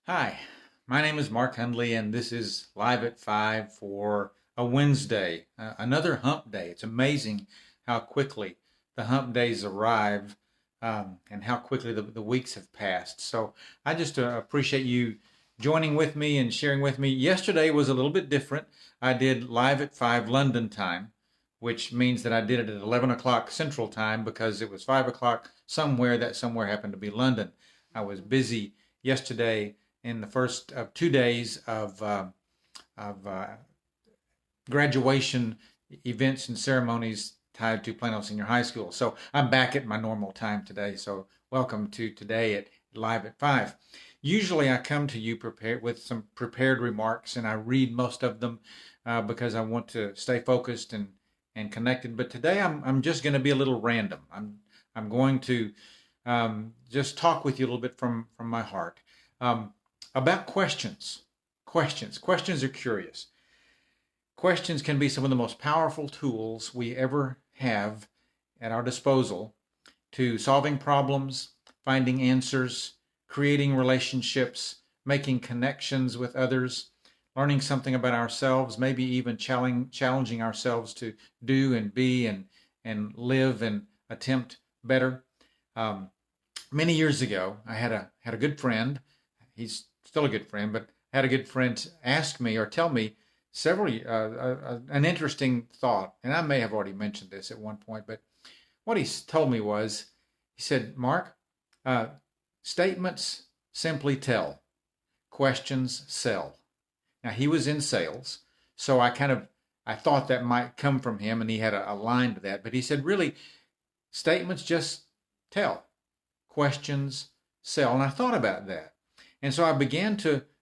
Hi, my name is Mark Hundley, and this is Live at 5 for a Wednesday, another hump day. It's amazing how quickly the hump days arrive and how quickly the weeks have passed. So I just appreciate you joining with me and sharing with me. Yesterday was a little bit different. I did Live at 5 London time, which means that I did it at 11 o'clock Central Time because it was 5 o'clock somewhere. That somewhere happened to be London. I was busy yesterday in the first of 2 days of graduation events and ceremonies tied to Plano Senior High School. So I'm back at my normal time today. So welcome to today at Live at 5. Usually I come to you prepared with some prepared remarks, and I read most of them because I want to stay focused and connected. But today I'm just going to be a little random. I'm going to just talk with you a little bit from my heart. Um, about questions. Questions are curious. Questions can be some of the most powerful tools we ever have at our disposal to solving problems, finding answers, creating relationships, making connections with others, learning something about ourselves, maybe even challenging ourselves to do and be and live and attempt better. Um, Many years ago, I had a good friend. He's still a good friend, but I had a good friend ask me or tell me an interesting thought, and I may have already mentioned this at one point, but what he told me was, he said, Mark, uh, statements simply tell, questions sell. Now he was in sales, so I thought that might come from him, and he had a line to that, but he said, really, statements just tell, questions sell. And I thought about that. And so I began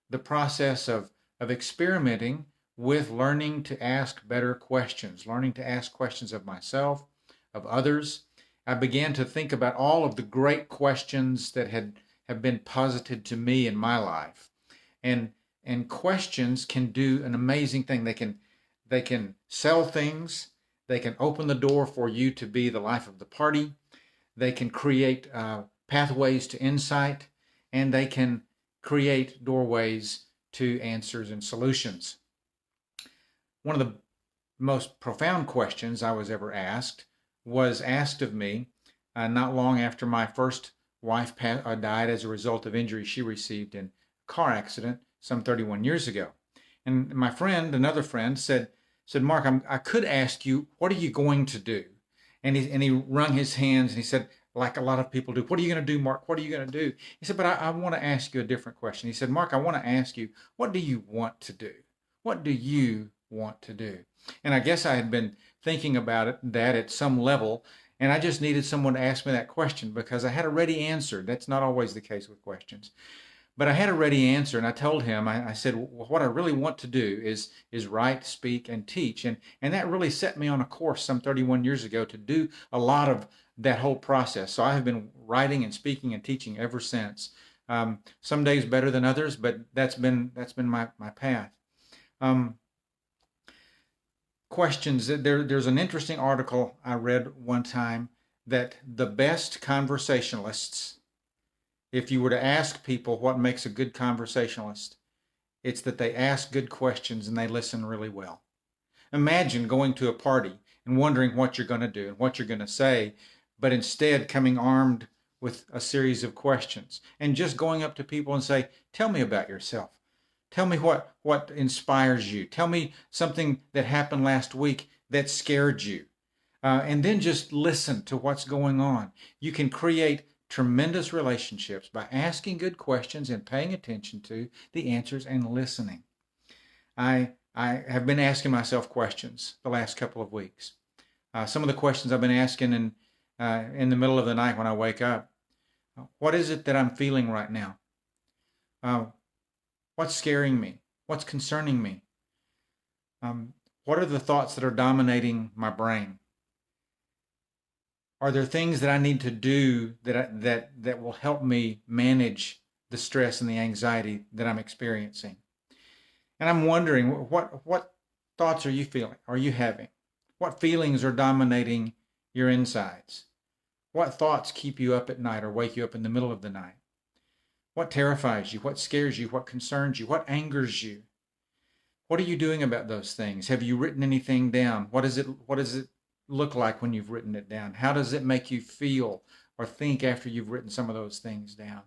the process of experimenting with learning to ask better questions, learning to ask questions of myself, of others. I began to think about all of the great questions that have been posited to me in my life. And and questions can do an amazing thing. They can sell things. They can open the door for you to be the life of the party. They can create pathways to insight, and they can create doorways to answers and solutions. One of the most profound questions I was ever asked was asked of me not long after my first wife died as a result of injuries she received in a car accident some 31 years ago. And my friend, another friend, said, Mark, I could ask you, what are you going to do? And he wrung his hands and he said, like a lot of people do, what are you going to do, Mark? What are you going to do? He said, but I want to ask you a different question. He said, Mark, I want to ask you, what do you want to do? What do you want to do? And I guess I had been thinking about that at some level, and I just needed someone to ask me that question because I had a ready answer. That's not always the case with questions. But I had a ready answer, and I told him, I said, well, what I really want to do is write, speak, and teach. And that really set me on a course some 31 years ago to do a lot of that whole process. So I have been writing and speaking and teaching ever since. Some days better than others, but that's been my path. Um, Questions. There's an interesting article I read one time that the best conversationalists, if you were to ask people what makes a good conversationalist, it's that they ask good questions and they listen really well. Imagine going to a party and wondering what you're going to do and what you're going to say, but instead coming armed with a series of questions and just going up to people and say, tell me about yourself. Tell me what inspires you. Tell me something that happened last week that scared you. And then just listen to what's going on. You can create tremendous relationships by asking good questions and paying attention to the answers and listening. I have been asking myself questions the last couple of weeks. Some of the questions I've been asking in the middle of the night when I wake up. What is it that I'm feeling right now? Uh, what's scaring me? What's concerning me? What are the thoughts that are dominating my brain? Are there things that I need to do that will help me manage the stress and the anxiety that I'm experiencing? And I'm wondering, what thoughts are you feeling? Are you having? What feelings are dominating your insides? What thoughts keep you up at night or wake you up in the middle of the night? What terrifies you? What scares you? What concerns you? What angers you? What are you doing about those things? Have you written anything down? What does it look like when you've written it down? How does it make you feel or think after you've written some of those things down?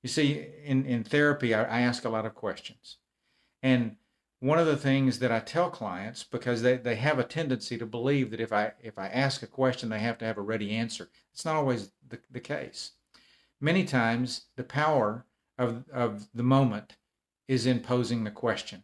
You see, in therapy, I ask a lot of questions. And one of the things that I tell clients, because they have a tendency to believe that if I ask a question, they have to have a ready answer. It's not always the case. Many times, the power of the moment is in posing the question.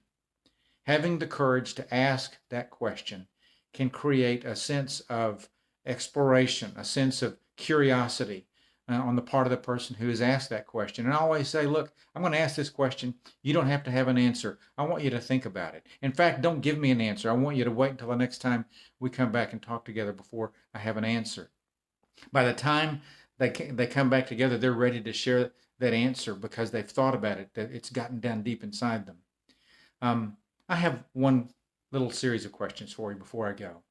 Having the courage to ask that question can create a sense of exploration, a sense of curiosity on the part of the person who has asked that question. And I always say, look, I'm going to ask this question. You don't have to have an answer. I want you to think about it. In fact, don't give me an answer. I want you to wait until the next time we come back and talk together before I have an answer. By the time they come back together, they're ready to share that answer because they've thought about it, that it's gotten down deep inside them. I have one little series of questions for you before I go.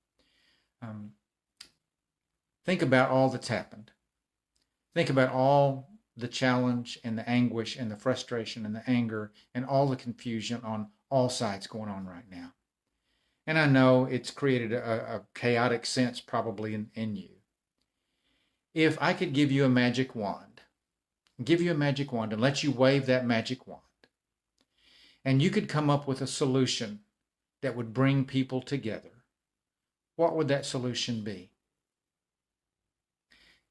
Um, think about all that's happened. Think about all the challenge and the anguish and the frustration and the anger and all the confusion on all sides going on right now. And I know it's created a chaotic sense probably in you. If I could give you a magic wand, and let you wave that magic wand, and you could come up with a solution that would bring people together, what would that solution be?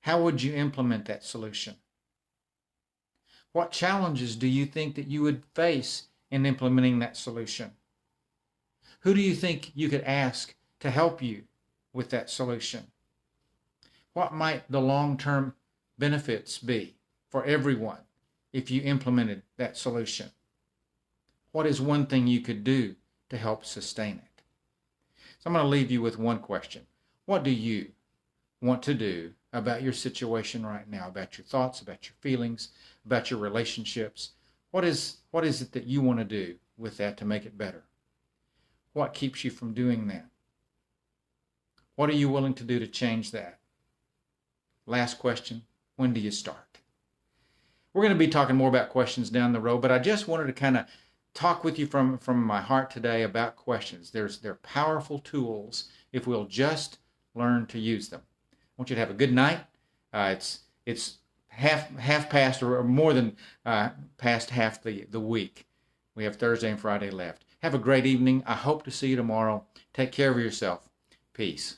How would you implement that solution? What challenges do you think that you would face in implementing that solution? Who do you think you could ask to help you with that solution? What might the long-term benefits be for everyone if you implemented that solution? What is one thing you could do to help sustain it? So I'm going to leave you with one question. What do you want to do about your situation right now, about your thoughts, about your feelings, about your relationships? What is it that you want to do with that to make it better? What keeps you from doing that? What are you willing to do to change that? Last question, when do you start? We're going to be talking more about questions down the road, but I just wanted to kind of talk with you from my heart today about questions. They're powerful tools if we'll just learn to use them. I want you to have a good night. It's half past or more than past half the week. We have Thursday and Friday left. Have a great evening. I hope to see you tomorrow. Take care of yourself. Peace.